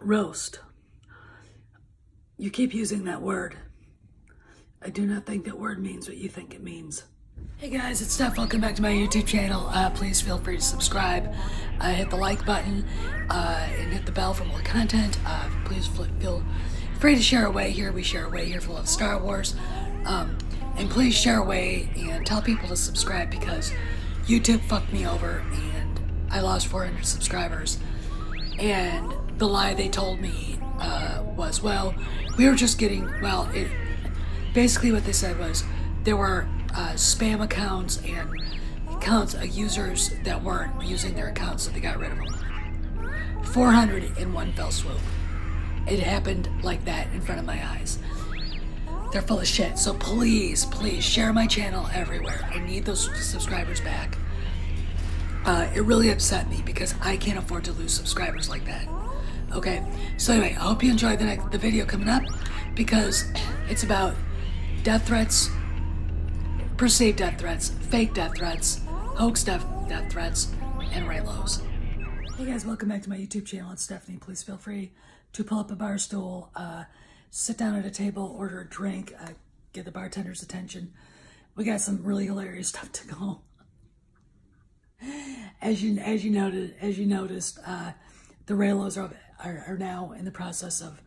roast. You keep using that word. I do not think that word means what you think it means. Hey guys, it's Steph. Welcome back to my YouTube channel. Please feel free to subscribe, hit the like button, and hit the bell for more content. Please feel free to share away here. We share away here for love of Star Wars. And please share away and tell people to subscribe because YouTube fucked me over and I lost 400 subscribers. And the lie they told me was, well, we were just getting, basically what they said was there were spam accounts and accounts of users that weren't using their accounts, so they got rid of them. 400 in one fell swoop. It happened like that in front of my eyes. They're full of shit. So please, please share my channel everywhere. I need those subscribers back. It really upset me because I can't afford to lose subscribers like that. Okay, so anyway, I hope you enjoyed the video coming up because it's about death threats, perceived death threats, fake death threats, hoax death threats, and Reylos. Hey guys, welcome back to my YouTube channel. It's Stephanie. Please feel free to pull up a bar stool, sit down at a table, order a drink, get the bartender's attention. We got some really hilarious stuff to go. As you noticed, the Reylos are now in the process of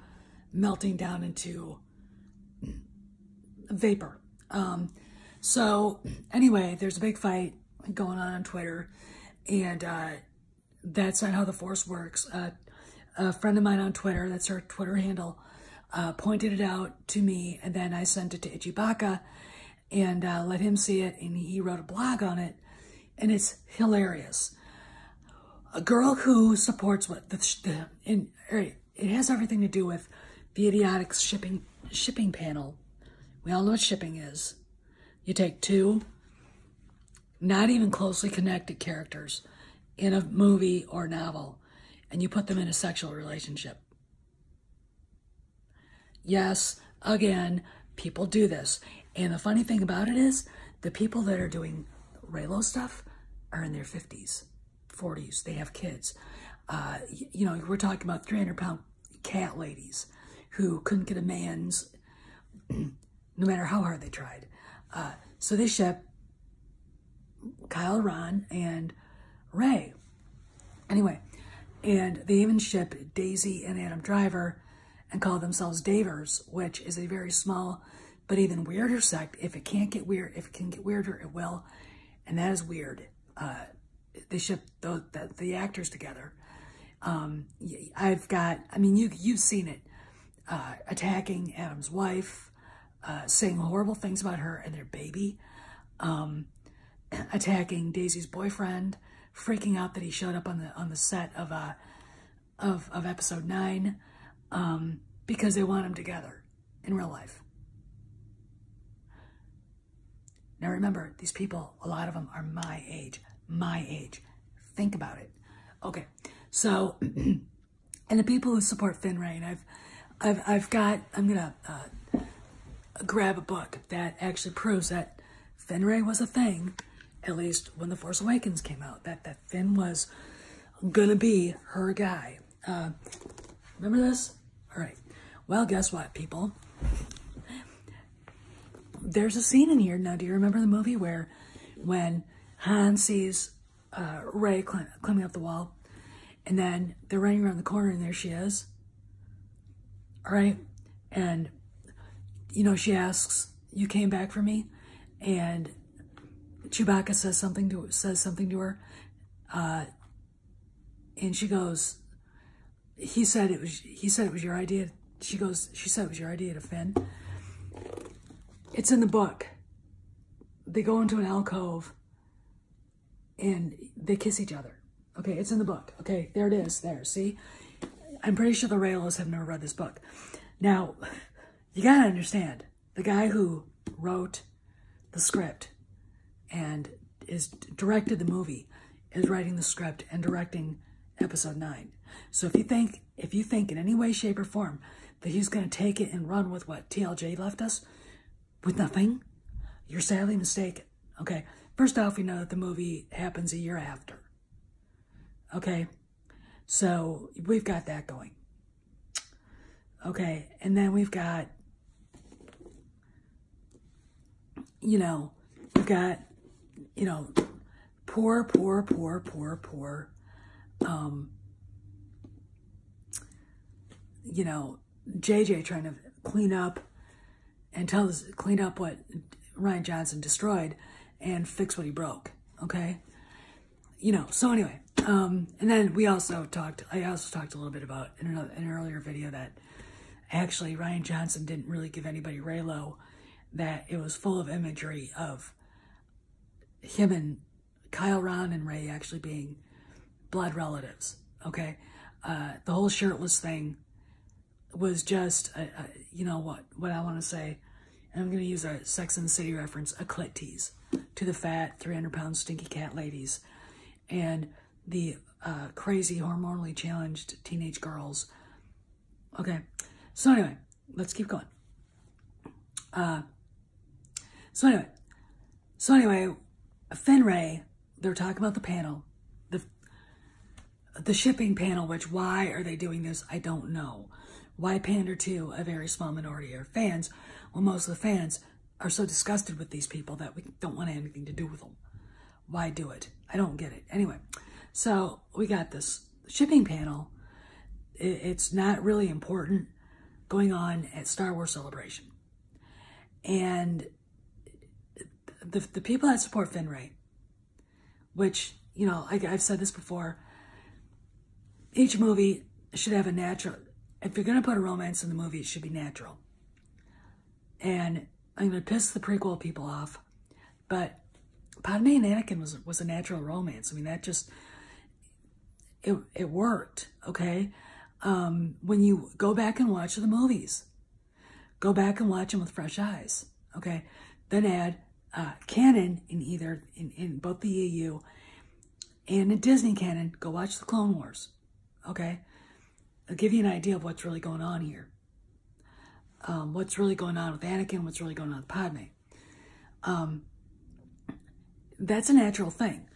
melting down into vapor. So anyway, there's a big fight going on Twitter, and that's not how the Force works. A friend of mine on Twitter, that's her Twitter handle, pointed it out to me, and then I sent it to Ichibaka and let him see it, and he wrote a blog on it, and it's hilarious. A girl who supports what it has everything to do with the idiotic shipping panel. We all know what shipping is. You take two not even closely connected characters in a movie or novel, and you put them in a sexual relationship. Yes, again, people do this. And the funny thing about it is, the people that are doing Reylo stuff are in their 50s, 40s. They have kids. You know, we're talking about 300-pound cat ladies who couldn't get a man's no matter how hard they tried. So they ship Kyle, Ron, and Rey. Anyway, and they even ship Daisy and Adam Driver and call themselves Davers, which is a very small but even weirder sect. If it can get weirder, it will. And that is weird. They ship the actors together. You've seen it. Attacking Adam's wife, saying horrible things about her and their baby, attacking Daisy's boyfriend, freaking out that he showed up on the set of episode 9, because they want them together in real life. Now remember, these people, a lot of them are my age. Think about it. Okay, so, and the people who support Finn Rey, and I'm gonna grab a book that actually proves that Finn Rey was a thing, at least when The Force Awakens came out, that Finn was gonna be her guy. Remember this? All right. Well, guess what, people? There's a scene in here. Now, do you remember the movie where when Han sees Rey climbing up the wall, and then they're running around the corner, and there she is? All right? And, you know, she asks, "You came back for me?" And Chewbacca says something to her, and she goes, he said it was your idea. She said it was your idea to Finn. It's in the book. They go into an alcove and they kiss each other. Okay, it's in the book. Okay, there it is. There, see? I'm pretty sure the Reylos have never read this book. Now, you gotta understand, the guy who wrote the script and directed the movie is writing the script and directing episode 9. So if you think in any way, shape, or form that he's going to take it and run with what TLJ left us, with nothing, you're sadly mistaken. Okay, first off, we know that the movie happens a year after. Okay, so we've got that going. Okay, and then we've got, you know, poor, you know, JJ trying to clean up what Rian Johnson destroyed and fix what he broke, okay? You know, so anyway, and then I also talked a little bit about in an earlier video that actually Rian Johnson didn't really give anybody Reylo, that it was full of imagery of him and Kyle, Ron, and Ray actually being blood relatives, okay? The whole shirtless thing was just, you know what I want to say, and I'm going to use a Sex and the City reference, a clit tease to the fat, 300-pound stinky cat ladies and the crazy, hormonally challenged teenage girls. Okay, so anyway, let's keep going. So anyway, Finn Ray, they're talking about the panel, the shipping panel, which why are they doing this? I don't know. Why pander to a very small minority of fans when most of the fans are so disgusted with these people that we don't want anything to do with them? Why do it? I don't get it. Anyway, so we got this shipping panel. It's not really important going on at Star Wars Celebration. And the people that support Finn Ray, which, you know, I've said this before, each movie should have a natural, if you're going to put a romance in the movie, it should be natural. And I'm going to piss the prequel people off, but Padme and Anakin was a natural romance. I mean, that just, it worked, okay? When you go back and watch the movies, go back and watch them with fresh eyes, okay? Then add canon in both the EU and in Disney canon, go watch the Clone Wars, okay? I'll give you an idea of what's really going on here. What's really going on with Anakin, what's really going on with Padme. That's a natural thing.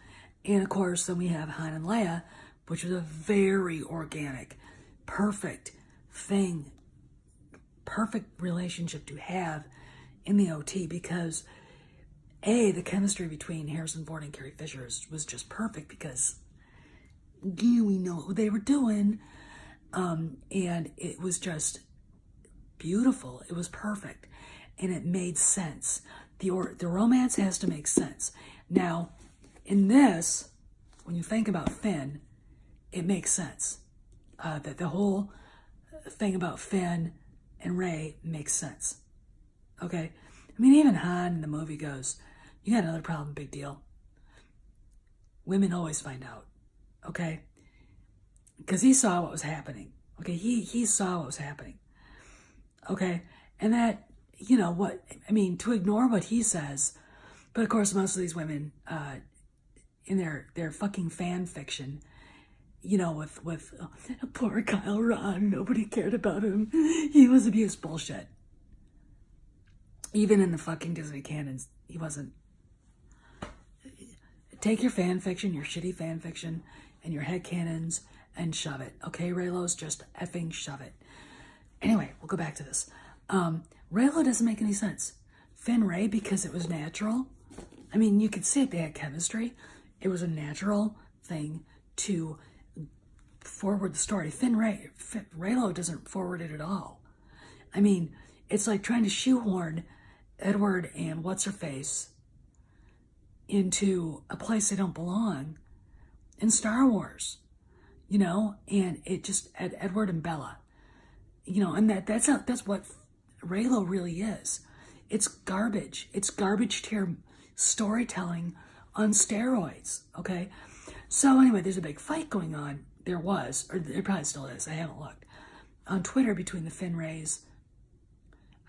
And of course, then we have Han and Leia, which is a very organic, perfect thing, perfect relationship to have in the OT, because the chemistry between Harrison Ford and Carrie Fisher was just perfect, because we know what they were doing. And it was just beautiful. It was perfect. And it made sense. The romance has to make sense. Now, in this, when you think about Finn, it makes sense. That the whole thing about Finn and Rey makes sense. Okay? I mean, even Han in the movie goes, you got another problem, big deal. Women always find out. Okay? Because he saw what was happening. Okay? He saw what was happening. Okay? And that, you know, what, I mean, to ignore what he says, but of course, most of these women, in their fucking fan fiction, you know, with poor Kyle Ron, nobody cared about him. He was abused. Bullshit. Even in the fucking Disney canons, he wasn't. Take your fan fiction, your shitty fan fiction, and your headcanons and shove it. Okay, Reylos, just effing shove it. Anyway, we'll go back to this. Reylo doesn't make any sense. Finn Ray, because it was natural. I mean, you could see it, they had chemistry. It was a natural thing to forward the story. Reylo doesn't forward it at all. I mean, it's like trying to shoehorn Edward and what's-her-face into a place they don't belong in Star Wars, you know, and it just, Edward and Bella, you know, and that's what Reylo really is. It's garbage. It's garbage tier storytelling on steroids, okay? So anyway, there's a big fight going on. There was, or there probably still is, I haven't looked, on Twitter between the Finn Rays.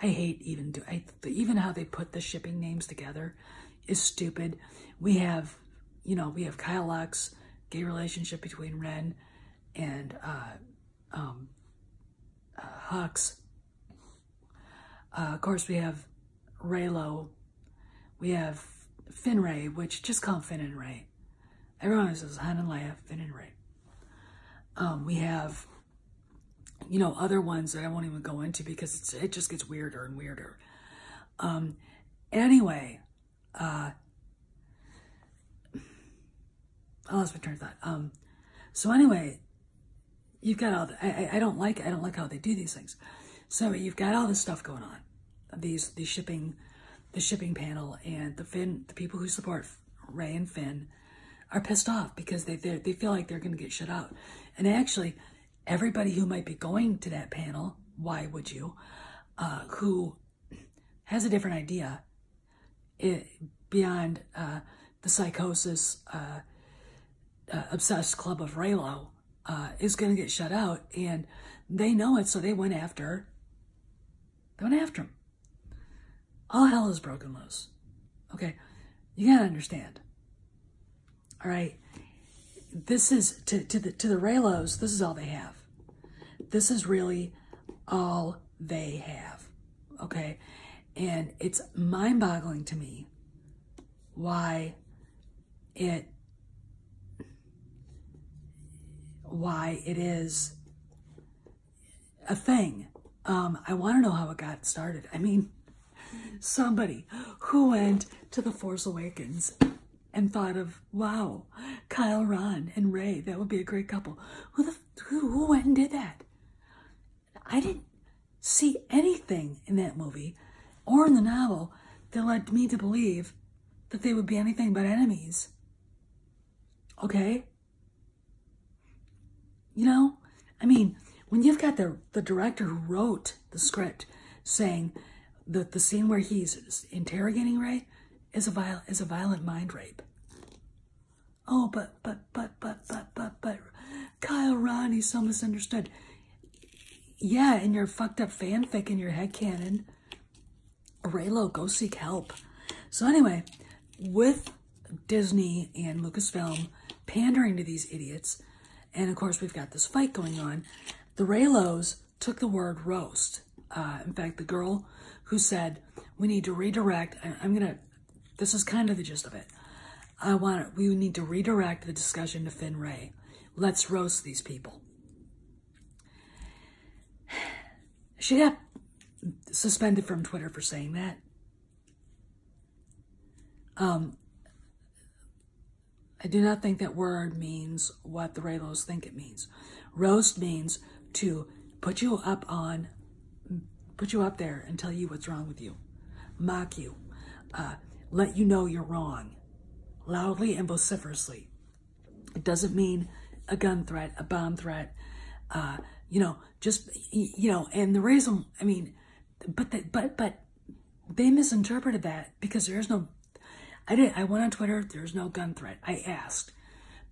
I hate even how they put the shipping names together is stupid. We have, you know, we have Kyle Lux, gay relationship between Ren and Hux. Of course, we have Reylo. We have Finn Ray, which just call him Finn and Ray. Everyone says Han and Leia, Finn and Ray. We have you know, other ones that I won't even go into because it just gets weirder and weirder. Anyway, I lost my train of thought. So anyway, you've got all the, I don't like how they do these things. So you've got all this stuff going on, the shipping panel, and the people who support Ray and Finn are pissed off because they feel like they're going to get shut out. And actually, everybody who might be going to that panel, why would you, who has a different idea beyond the psychosis obsessed club of Reylo, is going to get shut out, and they know it, so they went after him. All hell is broken loose. Okay, you gotta understand. All right, this is to the Reylos. This is all they have. This is really all they have. Okay, and it's mind-boggling to me why it is a thing. I want to know how it got started. I mean, somebody who went to The Force Awakens and thought of, wow, Kyle Ron and Rey, that would be a great couple. Who went and did that? I didn't see anything in that movie or in the novel that led me to believe that they would be anything but enemies. Okay? You know, I mean, when you've got the director who wrote the script saying that the scene where he's interrogating Rey is a violent mind rape. Oh, but Kyle Ron, he's so misunderstood. Yeah, in your fucked up fanfic in your headcanon, Reylo, go seek help. So anyway, with Disney and Lucasfilm pandering to these idiots, and of course we've got this fight going on, the Reylos took the word roast. In fact, the girl who said, we need to redirect, this is kind of the gist of it. We need to redirect the discussion to Finn Rey. Let's roast these people. She got suspended from Twitter for saying that. I do not think that word means what the Reylos think it means. Roast means to put you up there and tell you what's wrong with you, mock you, let you know you're wrong, loudly and vociferously. It doesn't mean a gun threat, a bomb threat, you know, just, you know, and the reason, I mean, but they misinterpreted that because there's no, I went on Twitter, there's no gun threat. I asked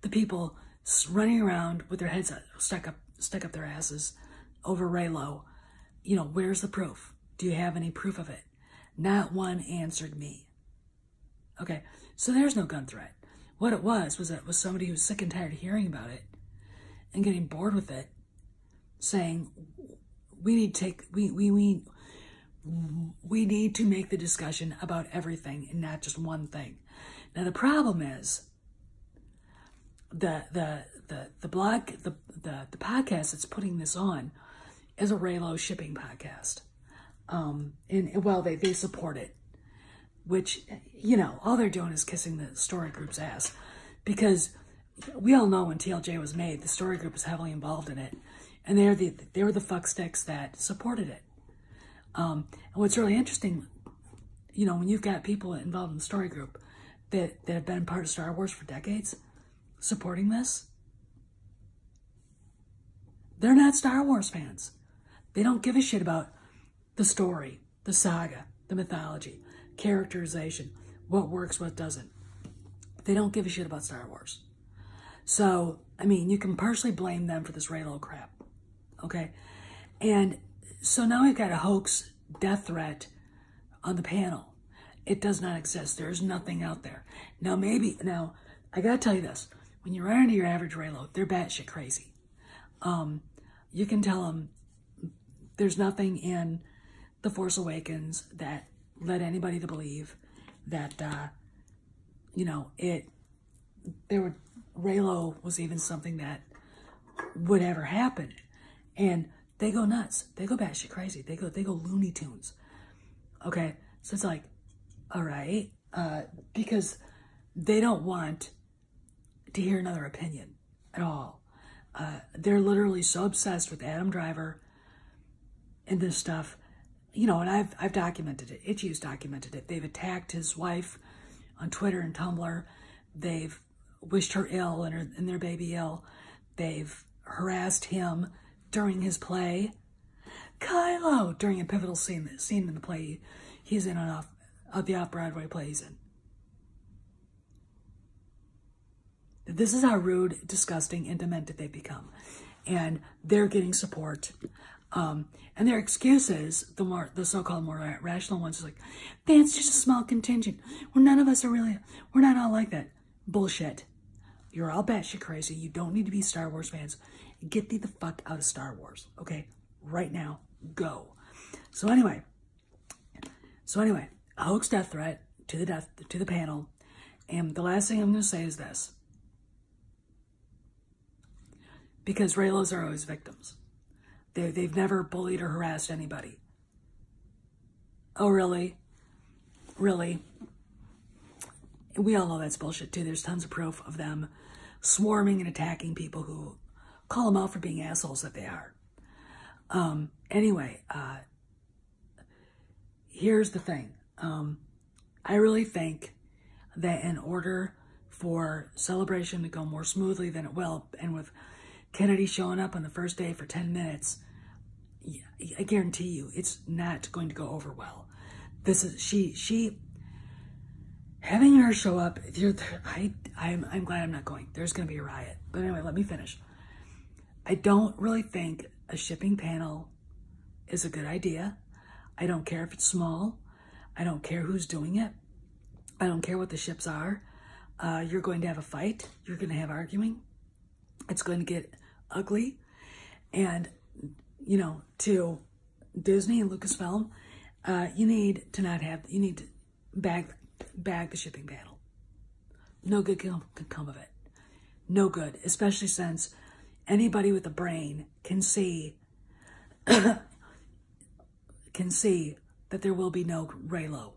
the people running around with their heads stuck up their asses over Reylo, you know, where's the proof? Do you have any proof of it? Not one answered me. Okay, so there's no gun threat. What it was that it was somebody who was sick and tired of hearing about it and getting bored with it, saying we need to make the discussion about everything and not just one thing. Now the problem is the podcast that's putting this on is a Reylo shipping podcast. And well, they support it, which, you know, all they're doing is kissing the story group's ass, because we all know when TLJ was made, the story group was heavily involved in it, and they were the fucksticks that supported it. And what's really interesting, you know, when you've got people involved in the story group that have been part of Star Wars for decades supporting this, they're not Star Wars fans. They don't give a shit about the story, the saga, the mythology, characterization, what works, what doesn't. They don't give a shit about Star Wars. So, I mean, you can partially blame them for this Reylo crap, okay? And so now we've got a hoax death threat on the panel. It does not exist. There's nothing out there. Now, I gotta tell you this. When you run into your average Reylo, they're batshit crazy. You can tell them there's nothing in The Force Awakens that led anybody to believe that, you know, Reylo was even something that would ever happen. And they go nuts. They go batshit crazy. They go Looney Tunes. Okay, so it's like, all right, because they don't want to hear another opinion at all. They're literally so obsessed with Adam Driver and this stuff, you know. And I've documented it. Itchy's documented it. They've attacked his wife on Twitter and Tumblr. They've wished her ill and their baby ill. They've harassed him during his play. Kylo, during a pivotal scene in the play he's in on the off-Broadway play he's in. This is how rude, disgusting, and demented they've become. And they're getting support. And their excuses, the so-called more rational ones, is like, that's just a small contingent. Well, none of us are really, we're not all like that. Bullshit. You're all batshit crazy. You don't need to be Star Wars fans. Get the fuck out of Star Wars, okay? Right now, go. So anyway, a hoax death threat to the panel. And the last thing I'm going to say is this. Because Reylos are always victims. They've never bullied or harassed anybody. Oh, really? Really? We all know that's bullshit, too. There's tons of proof of them swarming and attacking people who call them out for being assholes that they are. Anyway, here's the thing. I really think that in order for Celebration to go more smoothly than it will, and with Kennedy showing up on the first day for 10 minutes, I guarantee you it's not going to go over well. This is, she having her show up, I'm glad I'm not going. There's going to be a riot. But anyway, let me finish. I don't really think a shipping panel is a good idea. I don't care if it's small. I don't care who's doing it. I don't care what the ships are. You're going to have a fight. You're going to have arguing. It's going to get ugly. And, you know, to Disney and Lucasfilm, you need to bag the shipping panel. No good can come of it. No good, especially since anybody with a brain can see that there will be no Reylo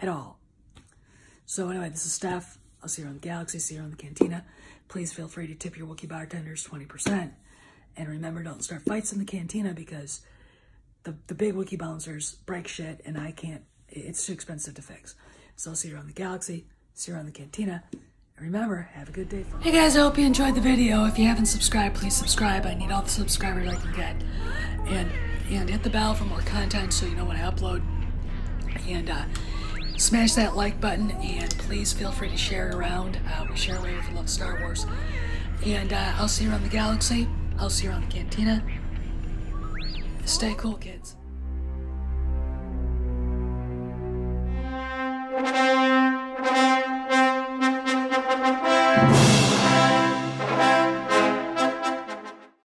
at all. So anyway, this is Steph. I'll see you around the galaxy, see you around the cantina. Please feel free to tip your Wookiee bartenders 20%. And remember, don't start fights in the cantina because the big Wookiee bouncers break shit and it's too expensive to fix. So I'll see you around the galaxy, see you around the cantina. And remember, have a good day. Hey guys, I hope you enjoyed the video. If you haven't subscribed, please subscribe. I need all the subscribers I can get. And hit the bell for more content so you know when I upload. And smash that like button, and please feel free to share it around. We share away if you love Star Wars. And I'll see you around the galaxy. I'll see you around the cantina. Stay cool, kids.